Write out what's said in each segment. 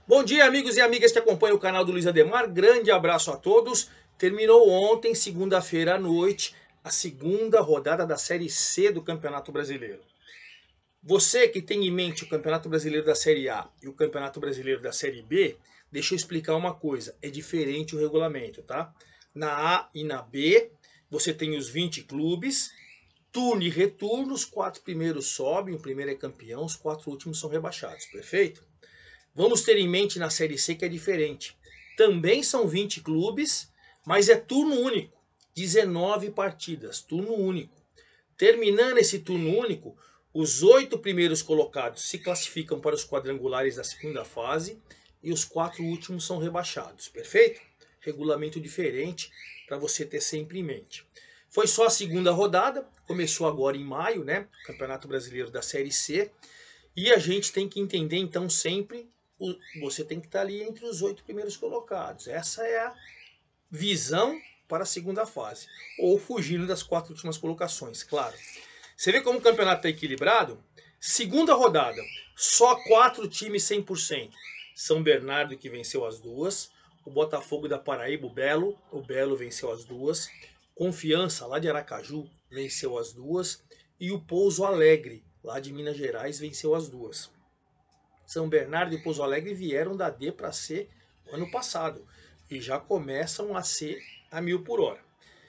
Bom dia, amigos e amigas que acompanham o canal do Luiz Ademar. Grande abraço a todos. Terminou ontem, segunda-feira à noite, a segunda rodada da Série C do Campeonato Brasileiro. Você que tem em mente o Campeonato Brasileiro da Série A e o Campeonato Brasileiro da Série B, deixa eu explicar uma coisa. É diferente o regulamento, tá? Na A e na B, você tem os 20 clubes, turno e retorno, os 4 primeiros sobem, o primeiro é campeão, os 4 últimos são rebaixados, perfeito? Vamos ter em mente na Série C que é diferente. Também são 20 clubes, mas é turno único. 19 partidas, turno único. Terminando esse turno único, os 8 primeiros colocados se classificam para os quadrangulares da segunda fase e os 4 últimos são rebaixados, perfeito? Regulamento diferente para você ter sempre em mente. Foi só a segunda rodada, começou agora em maio, né? Campeonato Brasileiro da Série C. E a gente tem que entender então sempre, você tem que estar ali entre os 8 primeiros colocados. Essa é a visão para a segunda fase. Ou fugindo das 4 últimas colocações, claro. Você vê como o campeonato está equilibrado? Segunda rodada, só 4 times 100%. São Bernardo que venceu as duas. O Botafogo da Paraíba, o Belo venceu as duas. Confiança, lá de Aracaju, venceu as duas. E o Pouso Alegre, lá de Minas Gerais, venceu as duas. São Bernardo e Pouso Alegre vieram da D para C ano passado e já começam a ser a 1000 por hora.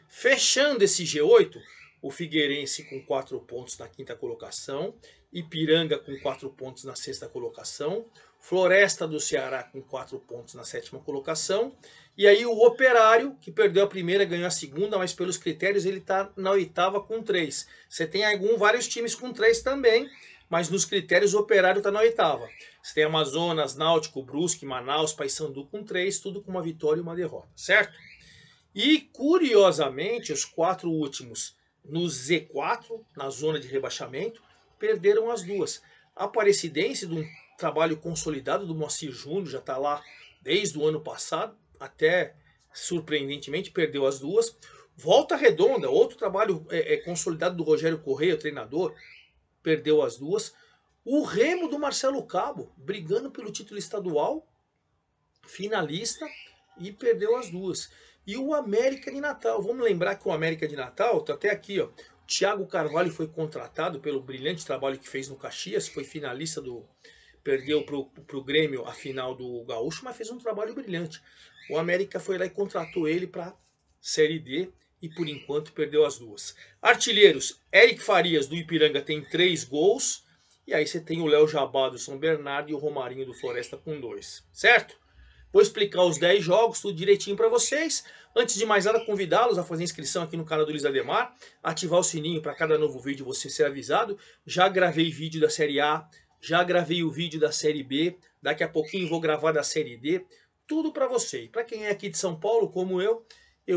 Fechando esse G8, o Figueirense com 4 pontos na quinta colocação, Ipiranga com 4 pontos na sexta colocação, Floresta do Ceará com 4 pontos na sétima colocação, e aí o Operário, que perdeu a primeira, ganhou a segunda, mas pelos critérios ele está na oitava com 3. Você tem vários times com 3 também, mas nos critérios o Operário está na oitava. Você tem Amazonas, Náutico, Brusque, Manaus, Paysandu com 3, tudo com uma vitória e uma derrota, certo? E curiosamente, os 4 últimos no Z4, na zona de rebaixamento, perderam as duas. A Aparecidense, de um trabalho consolidado do Moacir Júnior, já está lá desde o ano passado, até surpreendentemente perdeu as duas. Volta Redonda, outro trabalho consolidado do Rogério Correia, treinador, perdeu as duas. O Remo do Marcelo Cabo, brigando pelo título estadual, finalista, e perdeu as duas. E o América de Natal, vamos lembrar que o América de Natal, tá até aqui, ó, Thiago Carvalho foi contratado pelo brilhante trabalho que fez no Caxias, foi finalista do... Perdeu pro Grêmio a final do Gaúcho, mas fez um trabalho brilhante. O América foi lá e contratou ele para Série D e por enquanto perdeu as duas. Artilheiros, Eric Farias do Ipiranga tem 3 gols. E aí você tem o Léo Jabá do São Bernardo e o Romarinho do Floresta com 2, certo? Vou explicar os 10 jogos, tudo direitinho para vocês. Antes de mais nada, convidá-los a fazer inscrição aqui no canal do Luiz Ademar, ativar o sininho para cada novo vídeo você ser avisado. Já gravei vídeo da Série A, já gravei o vídeo da Série B, daqui a pouquinho vou gravar da Série D, tudo para você. E para quem é aqui de São Paulo, como eu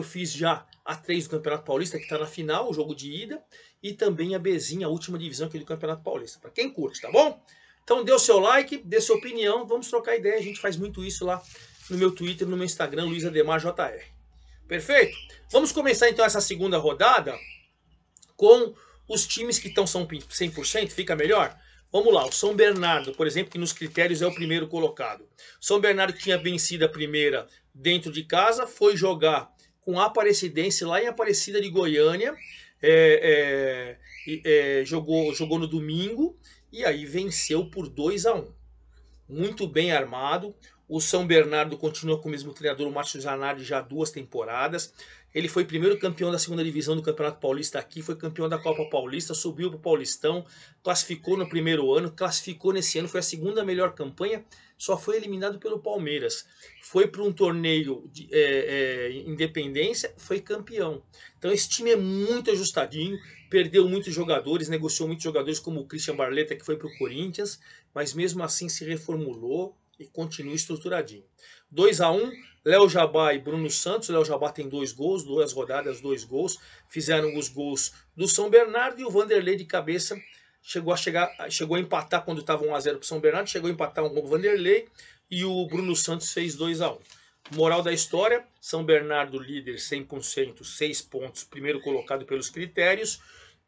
fiz já a 3 do Campeonato Paulista, que está na final, o jogo de ida, e também a Bzinha, a última divisão aqui do Campeonato Paulista, para quem curte, tá bom? Então dê o seu like, dê sua opinião, vamos trocar ideia, a gente faz muito isso lá no meu Twitter, no meu Instagram, Luiz Ademar JR. Perfeito? Vamos começar então essa segunda rodada com os times que estão 100%, fica melhor? Vamos lá, o São Bernardo, por exemplo, que nos critérios é o primeiro colocado. São Bernardo, que tinha vencido a primeira dentro de casa, foi jogar com a Aparecidense lá em Aparecida de Goiânia, jogou no domingo e aí venceu por 2-1. Muito bem armado. O São Bernardo continua com o mesmo treinador, o Márcio Zanardi, já há 2 temporadas. Ele foi primeiro campeão da segunda divisão do Campeonato Paulista aqui, foi campeão da Copa Paulista, subiu para o Paulistão, classificou no primeiro ano, classificou nesse ano, foi a segunda melhor campanha, só foi eliminado pelo Palmeiras. Foi para um torneio de Independência, foi campeão. Então esse time é muito ajustadinho, perdeu muitos jogadores, negociou muitos jogadores como o Christian Barletta, que foi para o Corinthians, mas mesmo assim se reformulou e continua estruturadinho. 2-1, Léo Jabá e Bruno Santos. Léo Jabá tem 2 gols, 2 rodadas, 2 gols. Fizeram os gols do São Bernardo e o Vanderlei de cabeça chegou a empatar quando estava 1-0 para o São Bernardo, chegou a empatar um gol o Vanderlei e o Bruno Santos fez 2-1. Moral da história, São Bernardo líder 100%, 6 pontos, primeiro colocado pelos critérios,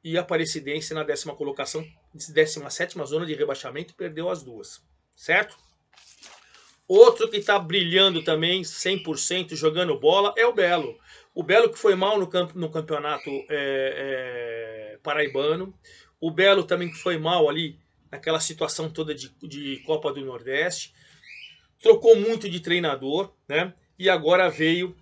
e a Aparecidense na 10ª colocação, 17ª zona de rebaixamento, perdeu as duas, certo? Outro que está brilhando também, 100%, jogando bola, é o Belo. O Belo que foi mal no campeonato paraibano. O Belo também que foi mal ali naquela situação toda de Copa do Nordeste. Trocou muito de treinador, né? E agora veio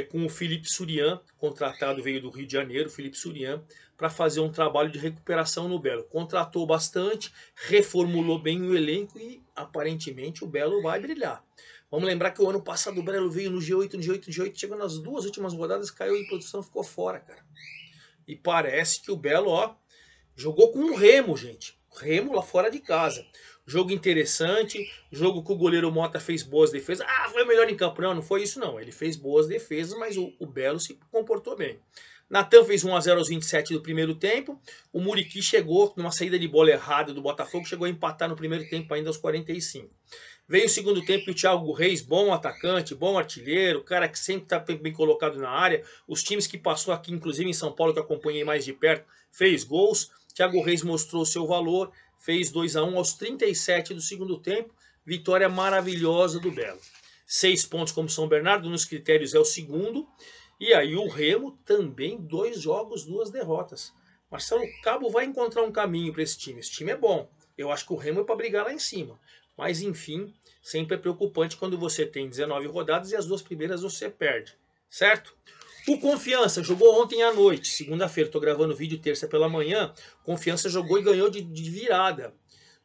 com o Felipe Surian, contratado, veio do Rio de Janeiro, Felipe Surian, para fazer um trabalho de recuperação no Belo. Contratou bastante, reformulou bem o elenco e aparentemente o Belo vai brilhar. Vamos lembrar que o ano passado o Belo veio no G8, no G8, no G8, chegou nas duas últimas rodadas, caiu em produção, ficou fora, cara. E parece que o Belo, ó, jogou com o Remo, gente. Remo lá fora de casa. Jogo interessante, jogo que o goleiro Mota fez boas defesas. Ah, foi o melhor em campo. Não, não foi isso não. Ele fez boas defesas, mas o Belo se comportou bem. Natan fez 1 a 0 aos 27 do primeiro tempo. O Muriqui chegou numa saída de bola errada do Botafogo, chegou a empatar no primeiro tempo ainda aos 45. Veio o segundo tempo e o Thiago Reis, bom atacante, bom artilheiro, cara que sempre está bem colocado na área. Os times que passou aqui, inclusive em São Paulo, que eu acompanhei mais de perto, fez gols. Thiago Reis mostrou o seu valor, fez 2 a 1 aos 37 do segundo tempo. Vitória maravilhosa do Belo. 6 pontos como São Bernardo, nos critérios é o segundo. E aí o Remo também, 2 jogos, 2 derrotas. Marcelo Cabo vai encontrar um caminho para esse time. Esse time é bom. Eu acho que o Remo é para brigar lá em cima. Mas enfim, sempre é preocupante quando você tem 19 rodadas e as 2 primeiras você perde. Certo? O Confiança jogou ontem à noite, segunda-feira. Estou gravando o vídeo terça pela manhã. Confiança jogou e ganhou de virada.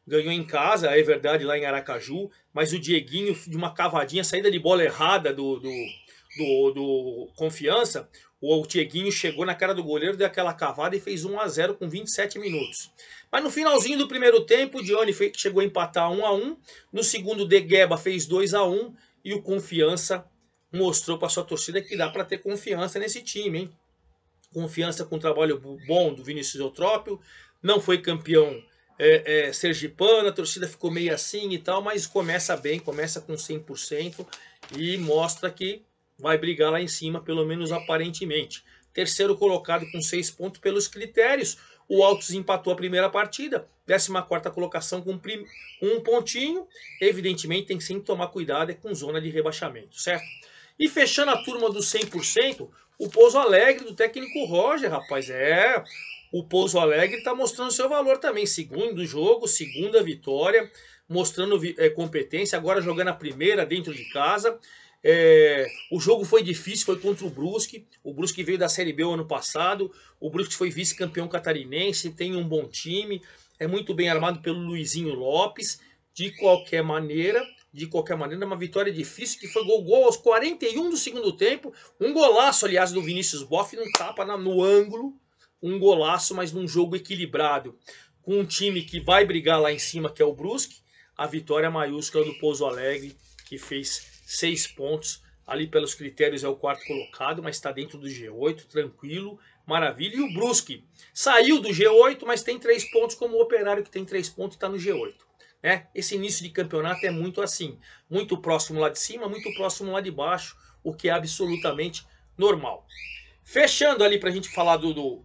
Ganhou em casa, é verdade, lá em Aracaju. Mas o Dieguinho, de uma cavadinha, saída de bola errada do Confiança, o Dieguinho chegou na cara do goleiro, deu aquela cavada e fez 1 a 0 com 27 minutos. Mas no finalzinho do primeiro tempo, o Dione chegou a empatar 1 a 1. No segundo, De Gueba fez 2 a 1 e o Confiança mostrou para sua torcida que dá para ter confiança nesse time, hein? Confiança com um trabalho bom do Vinícius Eutrópio, não foi campeão sergipano, a torcida ficou meio assim e tal, mas começa bem, começa com 100% e mostra que vai brigar lá em cima, pelo menos aparentemente. Terceiro colocado com 6 pontos pelos critérios. O Altos empatou a primeira partida. 14ª colocação com 1 pontinho. Evidentemente tem que sempre tomar cuidado com zona de rebaixamento, certo? E fechando a turma dos 100%, o Pouso Alegre do técnico Roger, rapaz. O Pouso Alegre está mostrando seu valor também. Segundo jogo, segunda vitória, mostrando competência. Agora jogando a primeira dentro de casa. O jogo foi difícil, foi contra o Brusque. O Brusque veio da Série B o ano passado. O Brusque foi vice-campeão catarinense, tem um bom time. É muito bem armado pelo Luizinho Lopes. De qualquer maneira, uma vitória difícil, que foi gol aos 41 do segundo tempo. Um golaço, aliás, do Vinícius Boff, num tapa no ângulo. Um golaço, mas num jogo equilibrado. Com um time que vai brigar lá em cima, que é o Brusque. A vitória maiúscula do Pouso Alegre, que fez 6 pontos. Ali pelos critérios é o quarto colocado, mas está dentro do G8, tranquilo, maravilha. E o Brusque saiu do G8, mas tem 3 pontos, como o Operário, que tem 3 pontos e está no G8. Esse início de campeonato é muito assim, muito próximo lá de cima, muito próximo lá de baixo, o que é absolutamente normal. Fechando ali para a gente falar do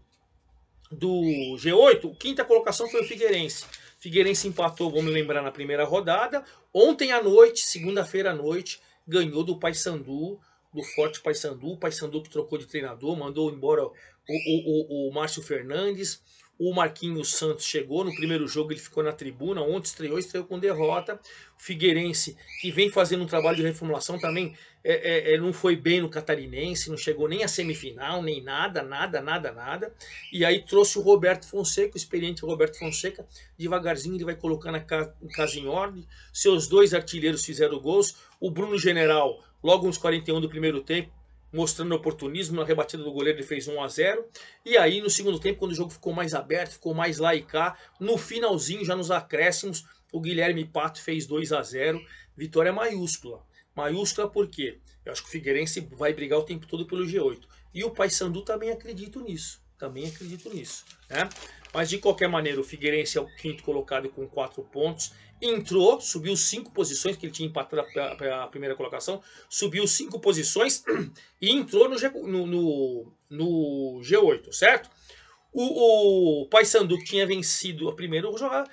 G8, a quinta colocação foi o Figueirense. Figueirense empatou, vamos lembrar, na primeira rodada. Ontem à noite, segunda-feira à noite, ganhou do Paysandu, do Forte Paysandu. O Paysandu que trocou de treinador, mandou embora o Márcio Fernandes. O Marquinhos Santos chegou, no primeiro jogo ele ficou na tribuna, ontem estreou com derrota. O Figueirense, que vem fazendo um trabalho de reformulação também, não foi bem no Catarinense, não chegou nem a semifinal, nem nada. E aí trouxe o Roberto Fonseca, o experiente Roberto Fonseca, devagarzinho ele vai colocando a casa em ordem. Seus 2 artilheiros fizeram gols, o Bruno General, logo nos 41 do primeiro tempo, mostrando oportunismo, na rebatida do goleiro ele fez 1 a 0. E aí no segundo tempo, quando o jogo ficou mais aberto, ficou mais lá e cá, no finalzinho, já nos acréscimos, o Guilherme Pato fez 2 a 0. Vitória maiúscula. Maiúscula por quê? Eu acho que o Figueirense vai brigar o tempo todo pelo G8. E o Paysandu também acredito nisso. Né? Mas de qualquer maneira, o Figueirense é o quinto colocado com 4 pontos. Entrou, subiu 5 posições, que ele tinha empatado a primeira colocação, subiu 5 posições e entrou no G8, certo? O Paysandu, que tinha vencido a primeira jogada,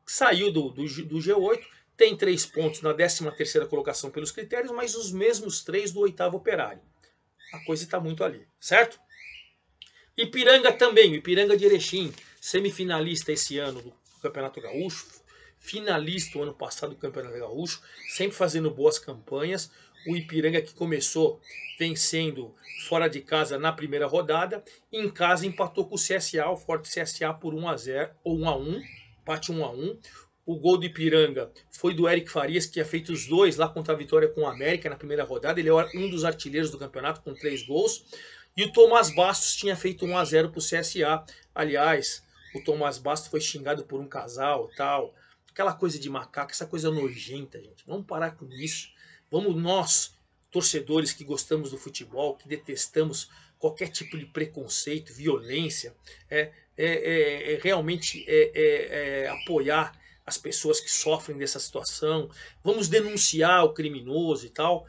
saiu do G8, tem 3 pontos na 13ª colocação pelos critérios, mas os mesmos 3 do 8º Operário. A coisa está muito ali, certo? Ipiranga também, o Ipiranga de Erechim, semifinalista esse ano do Campeonato Gaúcho, finalista o ano passado do Campeonato Gaúcho, sempre fazendo boas campanhas. O Ipiranga que começou vencendo fora de casa na primeira rodada, em casa empatou com o CSA, o Forte CSA por 1-0 ou 1-1, empate 1-1. O gol do Ipiranga foi do Eric Farias, que tinha feito os 2 lá contra a vitória com o América na primeira rodada. Ele é um dos artilheiros do campeonato com 3 gols. E o Tomás Bastos tinha feito 1-0 para o CSA. Aliás, o Tomás Bastos foi xingado por um casal, tal. Aquela coisa de macaco, essa coisa nojenta, gente. Vamos parar com isso. Vamos nós, torcedores que gostamos do futebol, que detestamos qualquer tipo de preconceito, violência, realmente apoiar as pessoas que sofrem dessa situação. Vamos denunciar o criminoso e tal.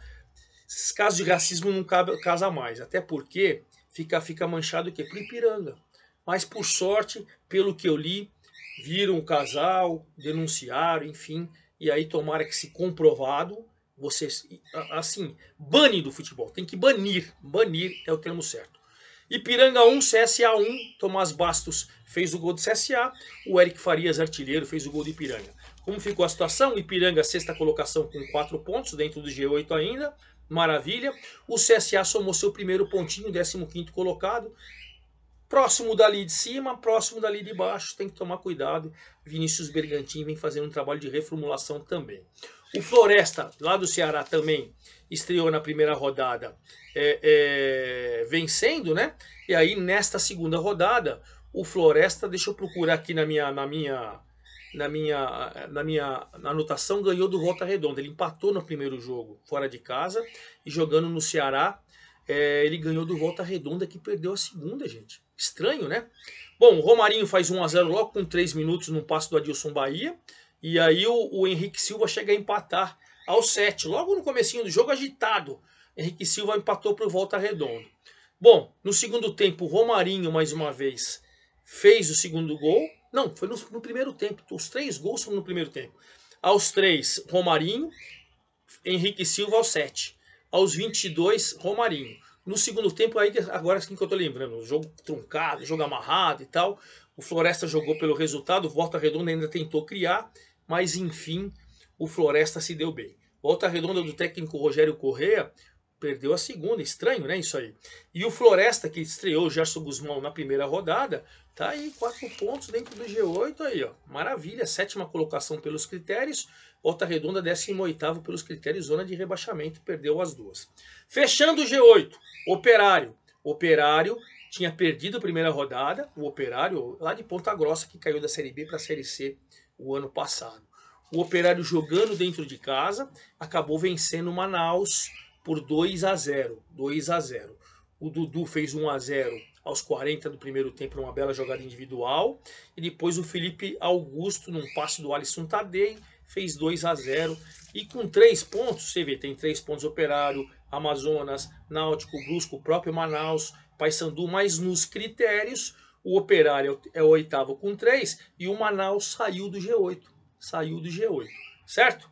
Esses casos de racismo não casa mais, até porque fica manchado o quê? Pro Ipiranga. Mas por sorte, pelo que eu li, viram o casal, denunciaram, enfim, e aí tomara que se comprovado, vocês, assim, bane do futebol, tem que banir é o termo certo. Ipiranga 1, CSA 1, Tomás Bastos fez o gol do CSA, o Eric Farias, artilheiro, fez o gol do Ipiranga. Como ficou a situação? Ipiranga, 6ª colocação com 4 pontos, dentro do G8 ainda, maravilha. O CSA somou seu primeiro pontinho, 15º colocado, próximo dali de cima, próximo dali de baixo, tem que tomar cuidado. Vinícius Bergantin vem fazendo um trabalho de reformulação também. O Floresta, lá do Ceará também, estreou na primeira rodada vencendo, né? E aí nesta segunda rodada, o Floresta, deixa eu procurar aqui na minha anotação, ganhou do Volta Redonda. Ele empatou no primeiro jogo, fora de casa, e jogando no Ceará, ele ganhou do Volta Redonda, que perdeu a segunda, gente. Estranho, né? Bom, o Romarinho faz 1-0 logo com 3 minutos num passe do Adilson Bahia. E aí o Henrique Silva chega a empatar aos 7. Logo no comecinho do jogo, agitado. Henrique Silva empatou para o Volta Redonda. Bom, no segundo tempo, o Romarinho, mais uma vez, fez o segundo gol. Não, foi no primeiro tempo. Os 3 gols foram no primeiro tempo. Aos 3, Romarinho. Henrique Silva aos 7. Aos 22, Romarinho. No segundo tempo, aí, agora sim que eu tô lembrando, o jogo truncado, jogo amarrado e tal. O Floresta jogou pelo resultado, o Volta Redonda ainda tentou criar, mas enfim, o Floresta se deu bem. Volta Redonda do técnico Rogério Corrêa perdeu a segunda, estranho, né, isso aí. E o Floresta, que estreou o Gerson Guzmão na primeira rodada, tá aí 4 pontos dentro do G8 aí, ó. Maravilha, 7ª colocação pelos critérios, Volta Redonda 18º pelos critérios, zona de rebaixamento, perdeu as 2. Fechando o G8, Operário. Operário tinha perdido a primeira rodada, o Operário lá de Ponta Grossa, que caiu da Série B para a Série C o ano passado. O Operário jogando dentro de casa, acabou vencendo o Manaus por 2-0. 2-0. O Dudu fez 1-0 aos 40 do primeiro tempo, uma bela jogada individual. E depois o Felipe Augusto, num passe do Alisson Tadei, fez 2-0. E com 3 pontos, você vê, tem 3 pontos Operário, Amazonas, Náutico, Brusco, o próprio Manaus, Paysandu, mas nos critérios, o Operário é o 8º com 3 e o Manaus saiu do G8. Saiu do G8, certo?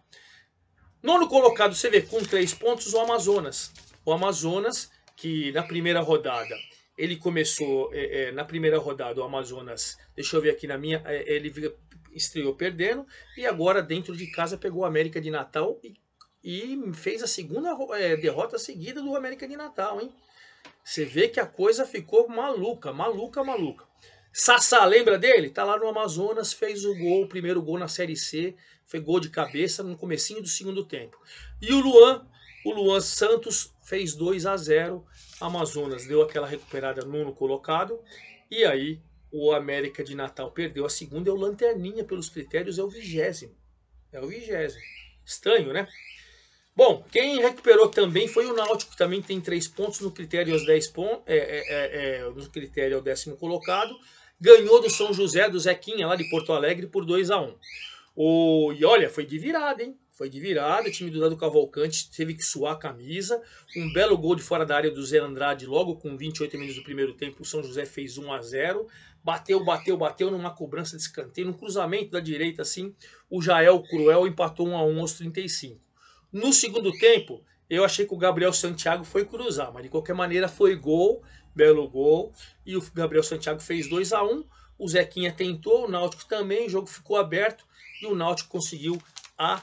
Nono colocado, você vê, com 3 pontos, o Amazonas. O Amazonas, que na primeira rodada, ele começou, na primeira rodada, o Amazonas, deixa eu ver aqui na minha, ele estreou perdendo, e agora dentro de casa pegou o América de Natal e fez a segunda derrota seguida do América de Natal, hein? Você vê que a coisa ficou maluca, maluca, maluca. Sassá, lembra dele? Tá lá no Amazonas, fez o gol, o primeiro gol na Série C, foi gol de cabeça no comecinho do segundo tempo. E o Luan Santos fez 2-0, Amazonas deu aquela recuperada no colocado, e aí o América de Natal perdeu a segunda, é o Lanterninha pelos critérios, é o 20º. É o 20º. Estranho, né? Bom, quem recuperou também foi o Náutico, que também tem 3 pontos no critério aos 10 pontos, no critério ao 10º colocado. Ganhou do São José, do Zequinha, lá de Porto Alegre, por 2-1. E olha, foi de virada, hein? Foi de virada, o time do Dado Cavalcante teve que suar a camisa. Um belo gol de fora da área do Zé Andrade, logo com 28 minutos do primeiro tempo, o São José fez 1-0. Bateu numa cobrança de escanteio, num cruzamento da direita, assim, o Jael Cruel empatou 1-1 aos 35. No segundo tempo, eu achei que o Gabriel Santiago foi cruzar, mas de qualquer maneira foi gol, belo gol, e o Gabriel Santiago fez 2-1. O Zequinha tentou, o Náutico também, o jogo ficou aberto e o Náutico conseguiu a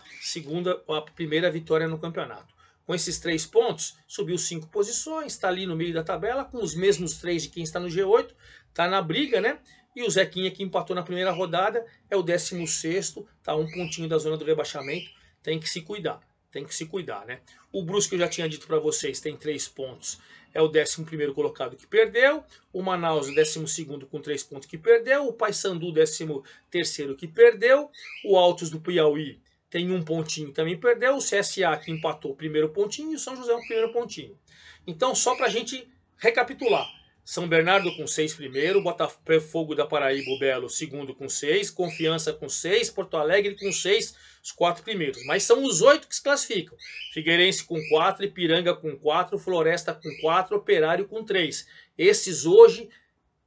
primeira vitória no campeonato. Com esses 3 pontos, subiu 5 posições, está ali no meio da tabela, com os mesmos 3 de quem está no G8, está na briga, né? E o Zequinha, que empatou na primeira rodada, é o 16º, está 1 pontinho da zona do rebaixamento, tem que se cuidar, né? O Brusque, eu já tinha dito para vocês, tem 3 pontos, é o 11º colocado que perdeu, o Manaus, o 12º com 3 pontos que perdeu, o Paysandu, 13º que perdeu, o Altos do Piauí tem 1 pontinho também perdeu, o CSA que empatou o primeiro pontinho e o São José o primeiro pontinho. Então, só para a gente recapitular, São Bernardo com 6 primeiro, Botafogo da Paraíba, o Belo, segundo com 6, Confiança com 6, Porto Alegre com 6, os 4 primeiros. Mas são os 8 que se classificam. Figueirense com 4, Ipiranga com 4, Floresta com 4, Operário com 3. Esses hoje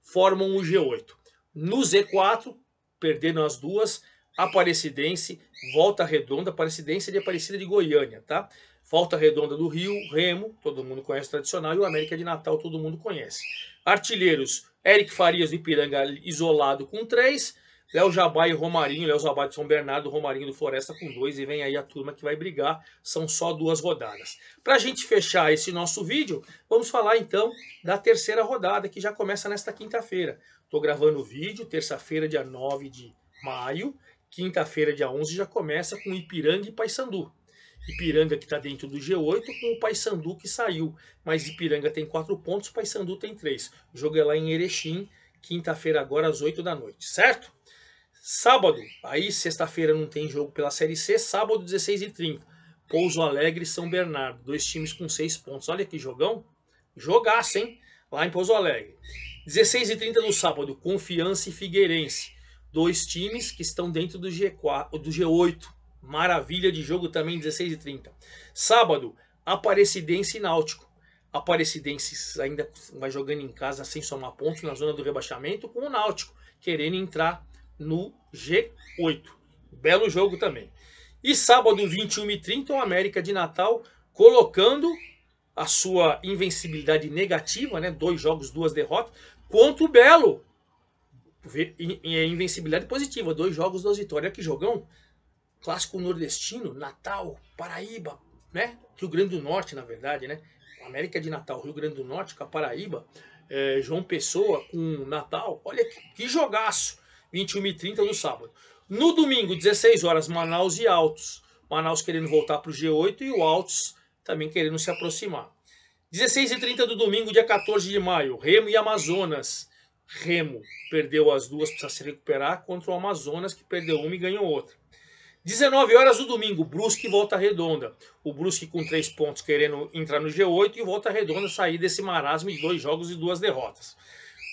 formam o G8. No Z4, perderam as duas, Aparecidense, Volta Redonda, Aparecidense de Aparecida de Goiânia, tá? Volta Redonda do Rio, Remo, todo mundo conhece o tradicional, e o América de Natal, todo mundo conhece. Artilheiros, Eric Farias do Ipiranga isolado com 3, Léo Jabá e Romarinho, Léo Jabá de São Bernardo, Romarinho do Floresta com 2, e vem aí a turma que vai brigar, são só 2 rodadas. Para a gente fechar esse nosso vídeo, vamos falar então da terceira rodada, que já começa nesta quinta-feira. Estou gravando o vídeo, terça-feira, dia 9 de maio, quinta-feira, dia 11, já começa com Ipiranga e Paysandu. Ipiranga que está dentro do G8 com o Paysandu que saiu. Mas Ipiranga tem 4 pontos, Paysandu tem 3. O jogo é lá em Erechim, quinta-feira agora às 8 da noite, certo? Sábado, aí sexta-feira não tem jogo pela Série C, sábado 16h30. Pouso Alegre e São Bernardo, 2 times com 6 pontos. Olha que jogão, jogaço, hein? Lá em Pouso Alegre. 16h30 no sábado, Confiança e Figueirense. 2 times que estão dentro do G8. Maravilha de jogo também, 16h30. Sábado, Aparecidense e Náutico. Aparecidense ainda vai jogando em casa sem somar pontos na zona do rebaixamento, com o Náutico querendo entrar no G8. Belo jogo também. E sábado, 21h30, o América de Natal colocando a sua invencibilidade negativa, né? 2 jogos, 2 derrotas, contra o Belo. Invencibilidade positiva, 2 jogos, 2 vitórias. Que jogão! Clássico nordestino, Natal, Paraíba, né? Rio Grande do Norte, na verdade, né? América de Natal, Rio Grande do Norte com a Paraíba, João Pessoa com Natal. Olha que jogaço! 21h30 no sábado. No domingo, 16 horas, Manaus e Altos. Manaus querendo voltar para o G8 e o Altos também querendo se aproximar. 16h30 do domingo, dia 14 de maio, Remo e Amazonas. Remo perdeu as 2, precisa se recuperar, contra o Amazonas, que perdeu uma e ganhou outra. 19 horas do domingo, Brusque e Volta Redonda. O Brusque com 3 pontos querendo entrar no G8 e o Volta Redonda sair desse marasmo de 2 jogos e 2 derrotas.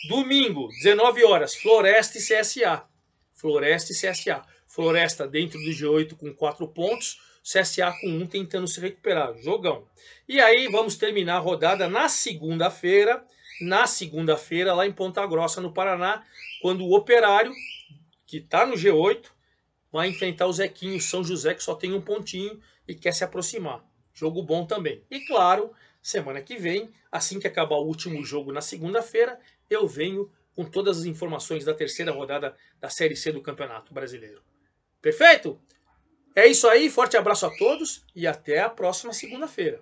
Domingo, 19 horas, Floresta e CSA. Floresta e CSA. Floresta dentro do G8 com 4 pontos, CSA com 1 tentando se recuperar. Jogão. E aí vamos terminar a rodada na segunda-feira, lá em Ponta Grossa, no Paraná, quando o Operário, que está no G8, vai enfrentar o Zequinho, São José, que só tem 1 pontinho e quer se aproximar. Jogo bom também. E claro, semana que vem, assim que acabar o último jogo na segunda-feira, eu venho com todas as informações da terceira rodada da Série C do Campeonato Brasileiro. Perfeito? É isso aí, forte abraço a todos e até a próxima segunda-feira.